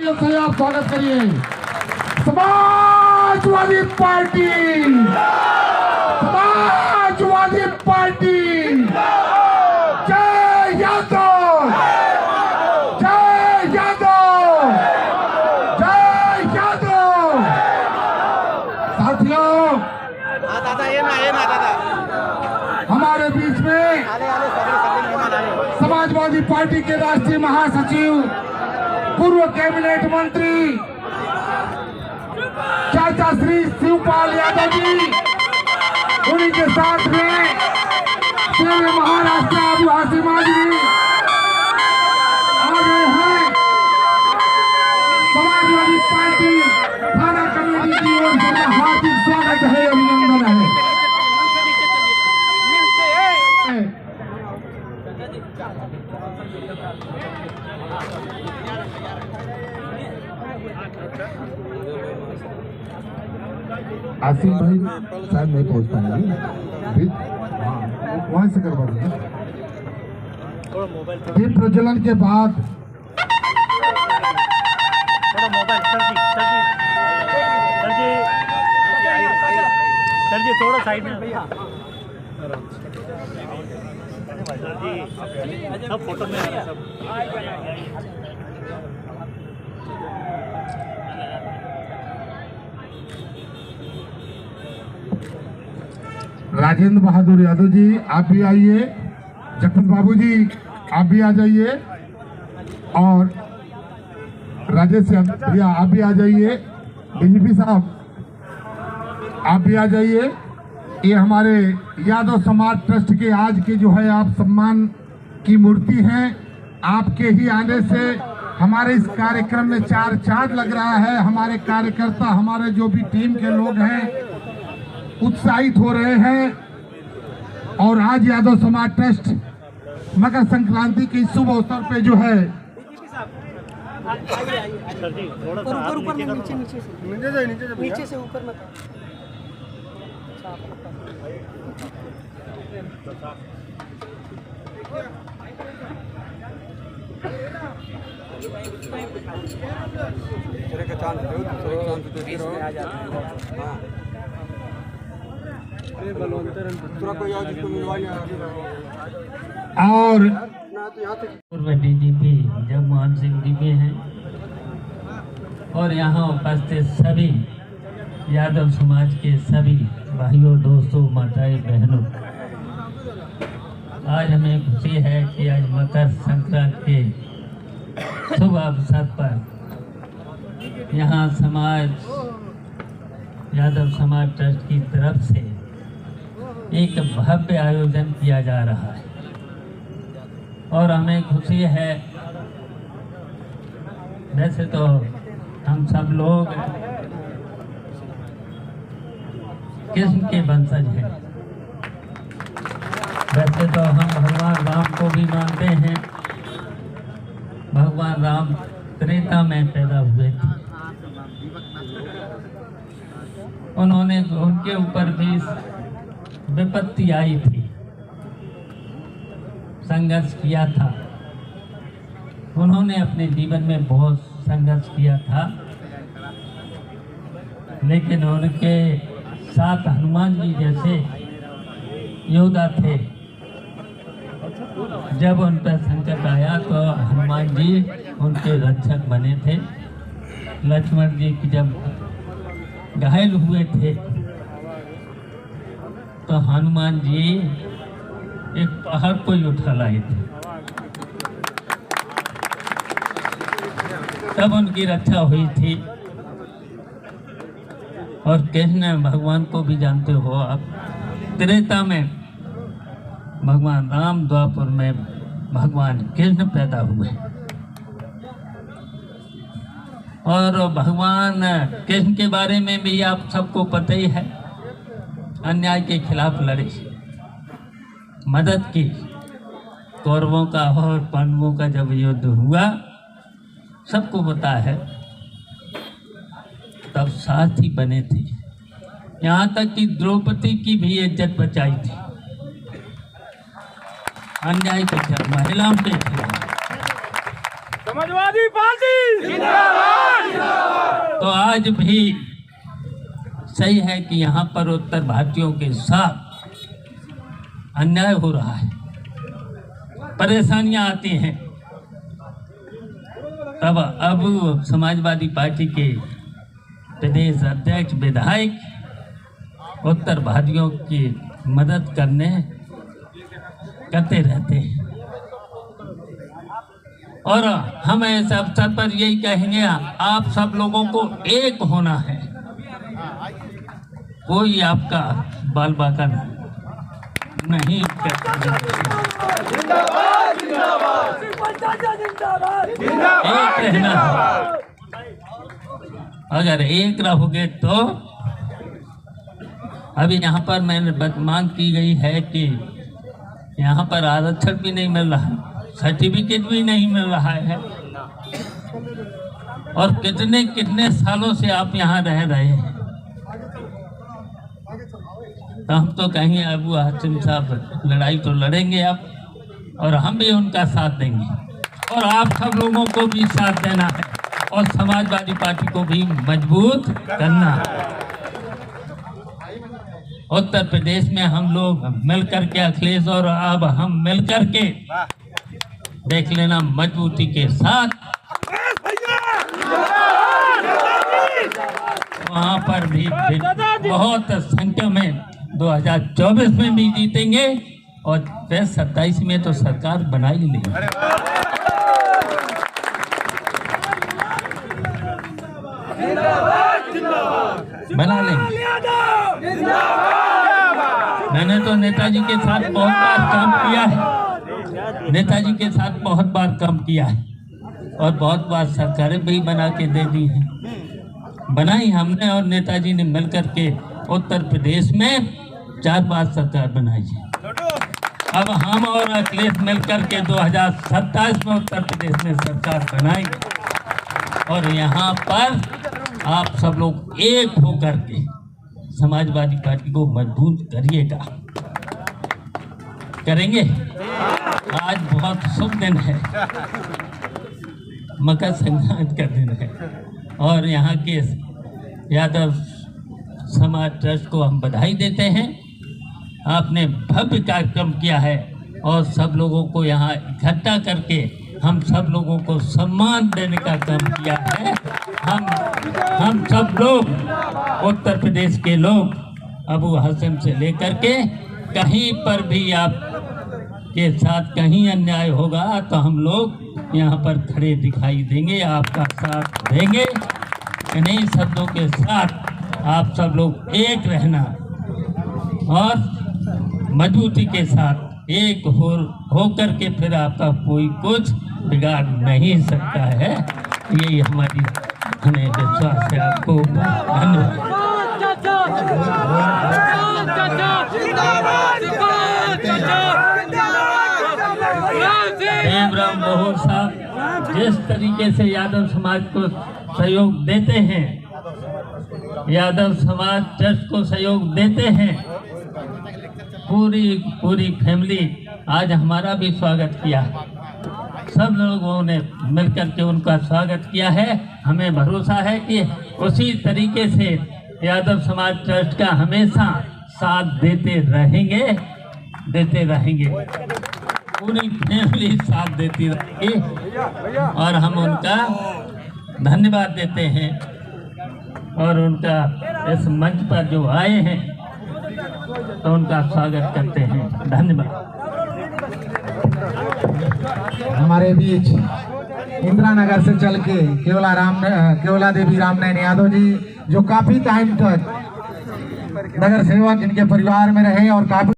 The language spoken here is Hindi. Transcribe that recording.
से आप स्वागत करिए समाजवादी पार्टी, समाजवादी पार्टी, जय यादव, जय यादव, जय यादव। साथियों, हमारे बीच में समाजवादी पार्टी के राष्ट्रीय महासचिव, पूर्व कैबिनेट मंत्री चाचा श्री शिवपाल यादव जी, उन्हीं के साथ में पूरे महाराष्ट्र आदिवासी माजी आ गए हैं। समाजवादी पार्टी थाना कमेटी की ओर से हार्दिक स्वागत है, अभिनंदन है। आसिफ भाई शायद नहीं पहुंच पाएंगे, वहां से करवा दीजिए। दीप प्रज्वलन के बाद सर जी थोड़ा साइड में भैया, सब फोटो में सब। राजेंद्र बहादुर यादव जी आप भी आइए, जगपत बाबू जी आप भी आ जाइए, और राजेश भैया आप भी आ जाइए, डीजीपी साहब आप भी आ जाइए। ये हमारे यादव समाज ट्रस्ट के आज के जो है आप सम्मान की मूर्ति हैं। आपके ही आने से हमारे इस कार्यक्रम में चार चांद लग रहा है। हमारे कार्यकर्ता, हमारे जो भी टीम के लोग हैं उत्साहित हो रहे हैं। और आज यादव समाज ट्रस्ट मकर संक्रांति के शुभ अवसर पे जो है नीचे से ऊपर मत। और पूर्व डीजीपी जगमोहन सिंह जी भी हैं, और यहाँ उपस्थित सभी यादव समाज के सभी भाइयों, दोस्तों, माताएं, बहनों, आज हमें खुशी है कि आज मकर संक्रांति के शुभ अवसर पर यहाँ यादव समाज ट्रस्ट की तरफ से एक भव्य आयोजन किया जा रहा है। और हमें खुशी है, वैसे तो हम सब लोग कृष्ण के वंशज हैं, वैसे तो हम भगवान राम को भी मानते हैं। भगवान राम त्रेता में पैदा हुए थे, उनके ऊपर भी विपत्ति आई थी, संघर्ष किया था। उन्होंने अपने जीवन में बहुत संघर्ष किया था, लेकिन उनके साथ हनुमान जी जैसे योद्धा थे। जब उन पर संकट आया तो हनुमान जी उनके रक्षक बने थे। लक्ष्मण जी की जब घायल हुए थे तो हनुमान जी एक पहाड़ को ही उठा लाए थे, तब उनकी रक्षा हुई थी। और कृष्ण भगवान को भी जानते हो आप, त्रेता में भगवान राम, द्वापर में भगवान कृष्ण पैदा हुए। और भगवान कृष्ण के बारे में भी आप सबको पता ही है, अन्याय के खिलाफ लड़े, मदद की। कौरवों का और पांडवों का जब युद्ध हुआ, सबको पता है, तब साथ ही बने थे। यहाँ तक कि द्रौपदी की भी इज्जत बचाई थी, अन्याय के खिलाफ, महिलाओं के खिलाफ। समाजवादी पार्टी जिंदाबाद। आज भी सही है कि यहाँ पर उत्तर भारतीयों के साथ अन्याय हो रहा है, परेशानियां आती हैं। तब अब समाजवादी पार्टी के प्रदेश अध्यक्ष विधायक उत्तर भारतीयों की मदद करते रहते हैं। और हम इस अवसर पर यही कहेंगे, आप सब लोगों को एक होना है। कोई आपका बाल बाका नहीं एक रहना है। अगर एक रहोगे तो अभी यहाँ पर मैंने मांग की गई है कि यहाँ पर आरक्षण भी नहीं मिल रहा, सर्टिफिकेट भी नहीं मिल रहा है, और कितने कितने सालों से आप यहाँ रह रहे हैं। तो हम तो कहेंगे अबू हाशिम साहब लड़ाई तो लड़ेंगे आप, और हम भी उनका साथ देंगे, और आप सब लोगों को भी साथ देना है, और समाजवादी पार्टी को भी मजबूत करना है। उत्तर प्रदेश में हम लोग मिलकर के, अखिलेश और अब हम मिलकर के देख लेना मजबूती के साथ वहाँ पर भी बहुत संख्या में 2024 में भी जीतेंगे, और फिर 27 में तो सरकार बना ही लेंगे। बना लेंगे। मैंने तो नेताजी के साथ बहुत बार काम किया है, नेताजी के साथ बहुत बार काम किया है, और बहुत बार सरकारें भी बना के दे दी हैं। बनाई हमने और नेताजी ने मिलकर के उत्तर प्रदेश में 4 बार सरकार बनाई है। अब हम और अखिलेश मिलकर के 2027 में उत्तर प्रदेश में सरकार बनाई, और यहाँ पर आप सब लोग एक होकर के समाजवादी पार्टी को मजबूत करिएगा। करेंगे। आज बहुत शुभ दिन है, मकर संक्रांति का दिन है, और यहाँ के यादव समाज ट्रस्ट को हम बधाई देते हैं। आपने भव्य कार्यक्रम किया है, और सब लोगों को यहाँ इकट्ठा करके हम सब लोगों को सम्मान देने का काम किया है। हम सब लोग उत्तर प्रदेश के लोग अबू हाशिम से लेकर के कहीं पर भी आप के साथ कहीं अन्याय होगा तो हम लोग यहाँ पर खड़े दिखाई देंगे, आपका साथ देंगे। इन्हीं शब्दों के साथ आप सब लोग एक रहना, और मजबूती के साथ एक हो करके फिर आपका कोई कुछ बिगाड़ नहीं सकता है। यही हमें विश्वास है। आपको धन्यवाद। देवराम बहू साहब जिस तरीके से यादव समाज को सहयोग देते हैं, यादव समाज ट्रस्ट को सहयोग देते हैं, पूरी फैमिली आज हमारा भी स्वागत किया है। सब लोगों ने मिलकर के उनका स्वागत किया है। हमें भरोसा है कि उसी तरीके से यादव समाज ट्रस्ट का हमेशा साथ देते रहेंगे। पूरी फैमिली साथ देती रहेगी, और हम उनका धन्यवाद देते हैं, और उनका इस मंच पर जो आए हैं तो उनका स्वागत करते हैं। धन्यवाद। हमारे बीच इंदिरा नगर से चल के केवला देवी रामनयन यादव जी, जो काफी टाइम तक नगर सेवक इनके परिवार में रहे और काफी